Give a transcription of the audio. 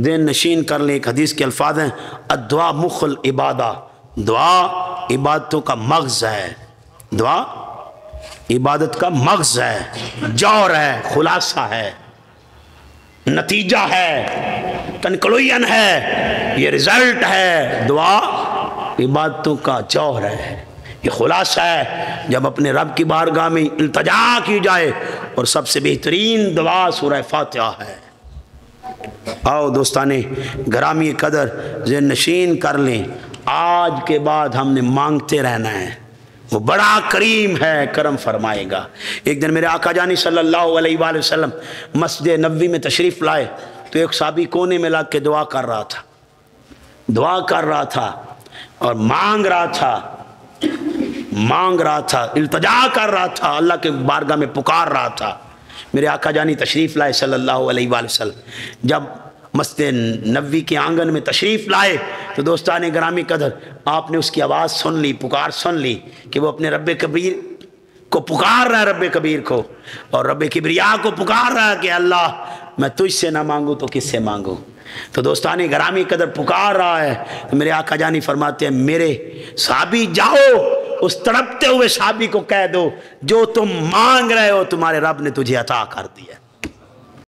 ذہن نشین کر لیں، ایک حدیث کے الفاظ ہیں الدعا مخ العبادہ، دعا عبادتوں کا مغز ہے، دعا عبادت کا مغز ہے، جوہر ہے، خلاصہ ہے، نتیجہ ہے، کنکلوژن ہے، یہ رزلٹ ہے۔ دعا عبادتوں کا جوہر ہے، یہ خلاصہ ہے۔ جب اپنے رب کی بارگاہ میں التجا کی جائے، اور سب سے بہترین دعا سورہ فاتحہ ہے۔ آؤ دوستان گرامی قدر ذہن نشین کر لیں، آج کے بعد ہم نے مانگتے رہنا ہے، وہ بڑا کریم ہے، کرم فرمائے گا۔ ایک دن میرے آقا جانی صلی اللہ علیہ وآلہ وسلم مسجد نبوی میں تشریف لائے تو ایک صحابی کونے میں لگ کے دعا کر رہا تھا اور مانگ رہا تھا، التجا کر رہا تھا، اللہ کے بارگاہ میں پکار رہا تھا۔ میرے آقا جانی تشریف لائے صلی اللہ علیہ وآلہ وسلم، جب مسجد نبوی کے آنگن میں تشریف لائے تو دوستان گرامی قدر آپ نے اس کی آواز سن لی، پکار سن لی کہ وہ اپنے رب کبیر کو پکار رہا ہے، رب کبیر کو، اور رب کبریا کو پکار رہا ہے کہ اللہ میں تجھ سے نہ مانگوں تو کس سے مانگوں؟ تو دوستان گرامی قدر پکار رہا ہے تو میرے آقا جانی فرماتے ہیں میرے صحابی جاؤ اس تڑپتے ہوئے صحابی کو کہہ دو جو تم مانگ رہے ہو تمہارے رب نے تجھے عطا کر دیا۔